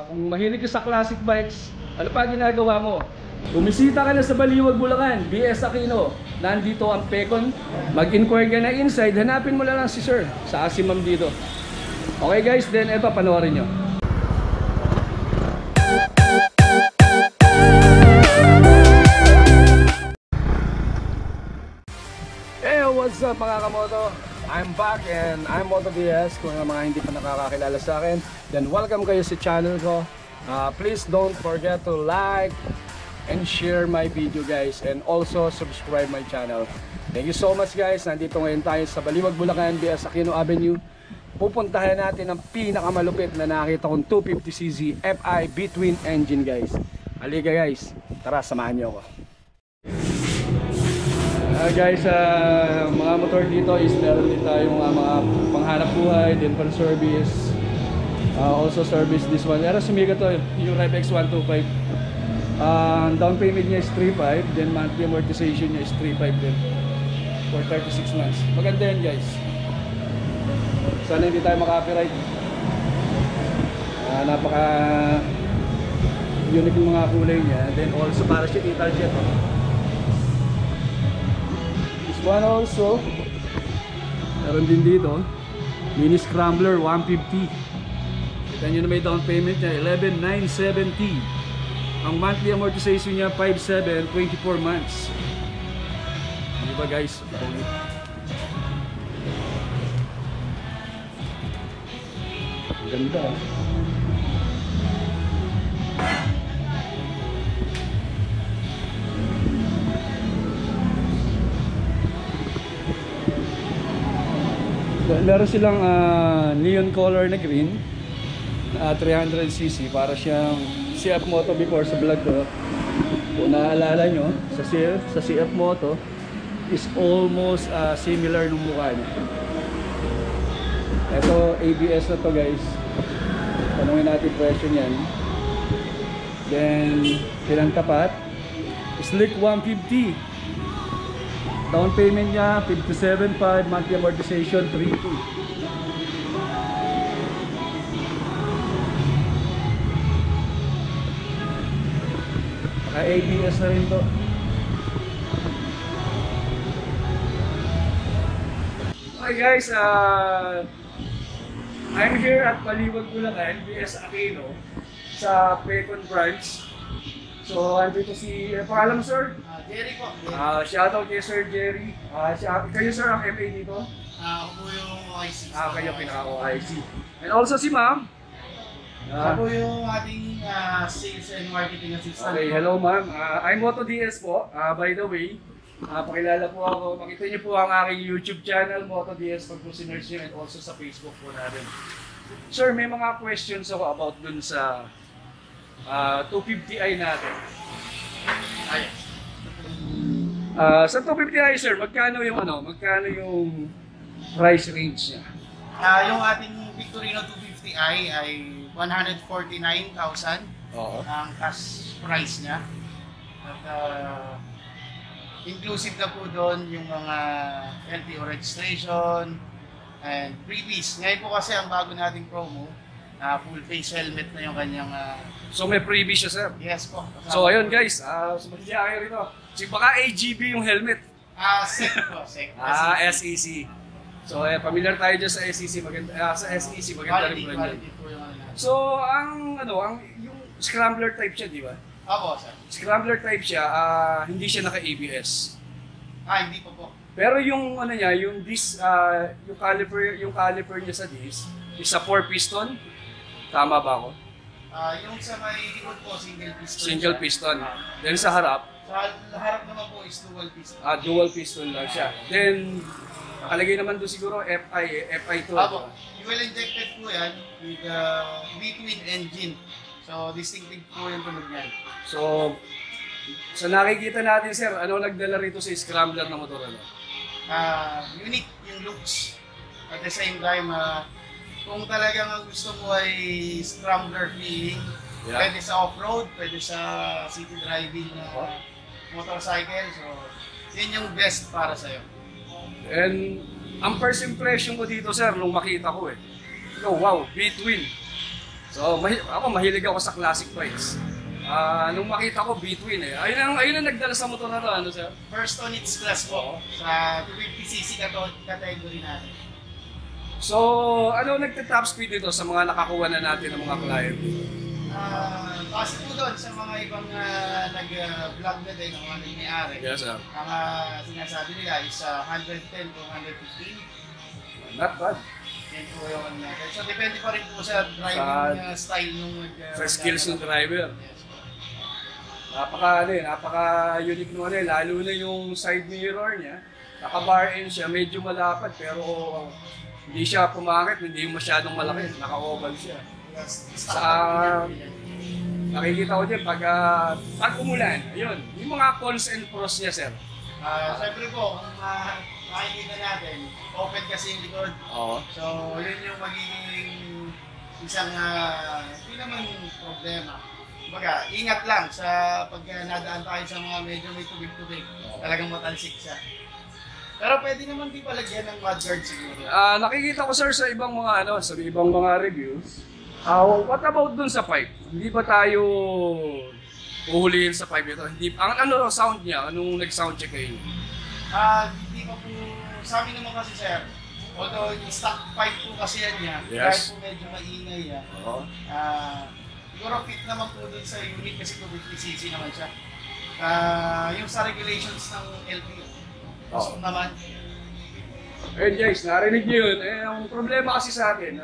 Kung mahilig ka sa classic bikes, ano pa ginagawa mo? Bumisita ka na sa Baliwag, Bulacan, BS Aquino. Nandito ang Pecon. Mag-inquire ka na inside, hanapin mo na lang si Sir sa Asimam dito. Okay guys, then eto, panoorin nyo. Hey, what's up mga kamoto? I'm back and I'm Moto DS. Kung mga hindi pa nakakakilala sa akin, then welcome kayo sa channel ko. Please don't forget to like and share my video guys, and also subscribe my channel. Thank you so much guys. Nandito ngayon tayo sa Baliwag, Bulacan, BS Aquino Avenue. Pupuntahan natin ang pinakamalupit na nakita kong 250cc FI B-twin engine guys. Halika guys, tara samahan niyo ako. Guys, mga motor dito is meron din tayong mga panghanap buhay, din pang service. Also service this one. Pero sumigat to, yung Revex 125. Down payment niya is 3.5, then monthly amortization niya is 3.5 din for 36 months. Maganda yan guys. Sana hindi tayo maka-copyright. Napaka unique yung mga kulay niya. Then also para siya Italjet. This one also meron din dito mini scrambler 150. Kita nyo na may down payment niya 11,970. Ang monthly amortization niya 5.7, 24 months. Di ba guys? Ganda. Meron silang neon color na green, 300cc, para siyang CF Moto before sa vlog ko. Kung naalala nyo, sa CF Moto is almost similar nung mukha niya. Ito ABS na to guys. Tanungin natin presyo niyan. Then pinantapat Slick 150. Down payment niya 57.5, monthly amortization 3.2. ABS na rin to. Okay guys, I'm here at Baliwag, Bulacan, BS Aquino sa Pecon branch. So andito si, pangalan mo sir? Jerry po. Shoutout kay Sir Jerry. Kayo sir ang MA dito? Ako po yung OIC. Kayo pinaka-OIC. And also si ma'am. Ako po yung ating sales and marketing assistant. Okay, hello ma'am. I'm Moto DS po. By the way, pakilala po ako. Makita niyo po ang aking YouTube channel, Moto DS, pag po sinerge niyo, and also sa Facebook po natin. Sir, may mga questions ako about dun sa 250i natin. Sa 250i sir, magkano yung price range niya? Yung ating Victorino 250i ay 149,000 ang cash price niya. At inclusive na po doon yung mga LTO registration and freebies. Ngayon po kasi ang bago nating promo, full face helmet na yung kanyang... So may freebie siya sir? Yes po. So ayun guys, sumalit kayo rito. Baka AGB yung helmet. SEC po. SEC. SEC. So familiar tayo dyan sa SEC, maganda rin po rin. So yung scrambler type siya, di ba? Opo sir. Scrambler type siya, hindi siya naka-ABS. Hindi po. Pero yung yung disc, yung caliper niya sa disc is a 4-piston. Tama ba ako? Yung sa may likod po, single piston. Single piston. Then sa harap? Sa harap naman po is dual piston. Dual piston lang siya. Then, nakalagay naman doon siguro FI to. Fuel injected po yan with V-twin engine. So, distinctive po yung tunog yan. So nakikita natin sir, ano nagdala rito sa scrambler na motor? Unique yung looks. At the same time, kung talagang ang gusto mo ay scrambler feeling, pwede sa off-road, pwede sa city driving motorcycle. So, yun yung best para sa'yo. And ang first impression ko dito sir, nung makita ko wow, B-twin. So, ako mahilig ako sa classic bikes. Nung makita ko between ayun ang nagdala sa motor na to, ano sir? First on its class po sa 250cc category natin. So, ano nagte-top speed dito sa mga nakakuha na natin ng mga client? Kasi po doon sa mga ibang nag-vlog na din ng mga may-ari. Yes, sir. Ang sinasabi nila is 110 to 115. Not bad. Yan po yung natin. So, depende pa rin po sa driving style nung sa skills ng driver. Yes. Napaka-unique nung lalo na yung side mirror niya. Naka-bar in siya, medyo malapad pero hindi siya pumangit, hindi masyadong malaki, naka-oval siya. Nakikita ko din pag umulan, ayun, yung mga cons and pros niya, sir. Siyempre po, kung makikita natin, open kasi yung likod. Oo. So, yun yung magiging isang hindi naman problema. Kumbaga, ingat lang sa pag nadaan tayo sa mga medyo may tubig-tubig. Talagang matalsik siya. Pero pwede naman di palagyan ng mudguard siguro. Nakikita ko, sir, sa ibang mga sa ibang mga reviews. What about dun sa pipe? Hindi ba tayo uhulihin sa pipe ito? Hindi, ano sound niya? Anong nag-sound check kayo? Hindi pa po, sa amin naman kasi sir, although yung stock pipe po kasi yan niya, yes, kahit po medyo maingay yan, siguro fit naman po dun sa unit kasi 250cc naman siya. Yung sa regulations ng LTO, naman. Ayun guys, narinig niyo yun. Ang problema kasi sa atin,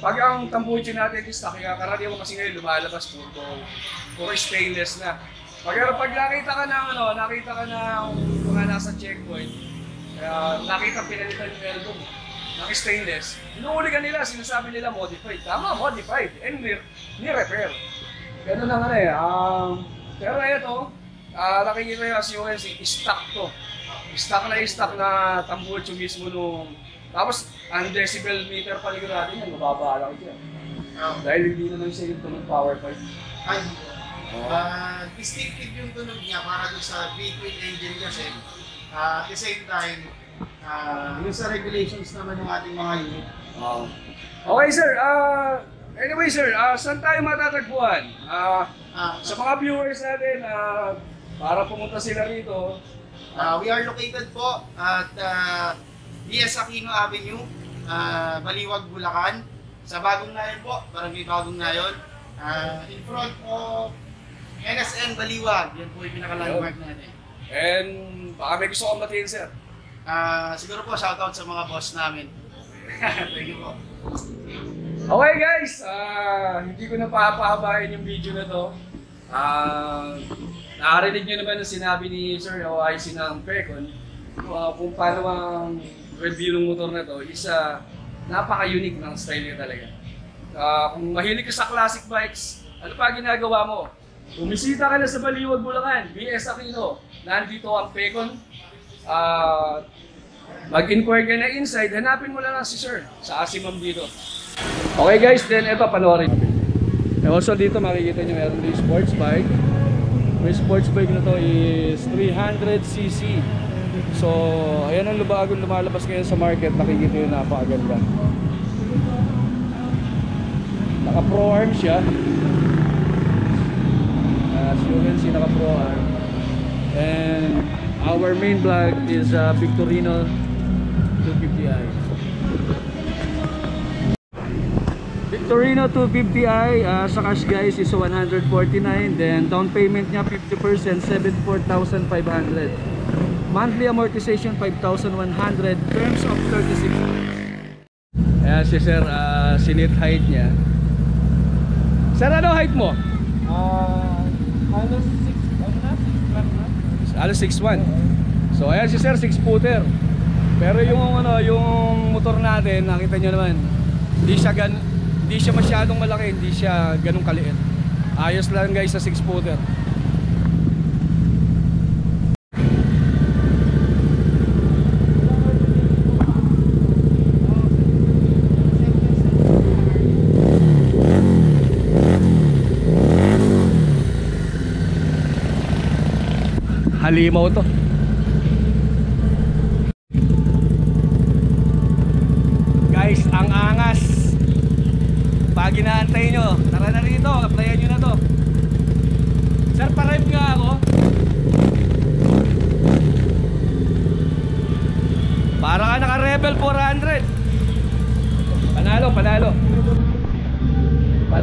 pag ang tambucho natin is stock, kaya karaniwan mo kasi ngayon lumalabas puro stainless na. Pag nakita ka ng mga nasa checkpoint, nakita pinalitan yung elbow mo, naki-stainless, inuuli ka nila, sinasabi nila modified. Tama, modified, and ni-repair. Ganun na pero ito, nakikita yung assurance, stock to. Stock na tambucho mismo nung... Tapos, ang decibel meter paligid natin yan, mababa lang siya. Dahil hindi na lang siya yung tunog power pipe. Ay, distinctive yung tunog niya para doon sa V-twin engine kasi. At the same time, yung sa regulations naman ng ating mga unit. Okay sir, anyway sir, saan tayo matatagpuan? Sa mga viewers natin, para pumunta sila rito. We are located po at DS Aquino Avenue, Baliwag, Bulacan. Sa Bagong Nayon po, Barangay Bagong Nayon. In front of NSN Baliwag, yan po yung pinaka-landmark natin. And baka may gusto kong batiin, sir. Siguro po, shoutout sa mga boss namin. Thank you po. Okay guys, hindi ko na papahabain yung video na to. Nakarinig nyo naman ang sinabi ni Sir OIC ng Pecon kung paano ang review ng motor na to is napaka-unique ng style niya talaga. Kung mahilig ka sa classic bikes, ano pa ginagawa mo? Bumisita ka na sa Baliwag, Bulacan, BS Aquino. Nandito ang Pecon. Mag-inquire ka na inside, hanapin mo lang si Sir sa Asimam dito. Okay guys, then ito panoorin. Also dito makikita nyo meron din sports bike. May sports bike na to is 300cc. So, ayan ang bagong lumalabas ngayon sa market. Nakikita yun, napakaganda. Naka-pro arm siya. As you can see, naka-pro arm. And our main vlog is Victorino 250i. Victorino 250i, sa cash guys is 149. Then down payment niya 50%, 74,500. Monthly amortization 5,100. Terms of 36 months. Ayan si Sir, sinit height niya. Sir, ano height mo? Halos 6'1". So ayan si Sir, 6-footer. Pero yung motor natin, nakita nyo naman, hindi siya masyadong malaki, hindi siya ganun kaliit. Ayos lang guys sa 6-footer. Halimaw to. Guys, ang angas. Pag inaantay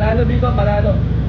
Panalo dito, panalo.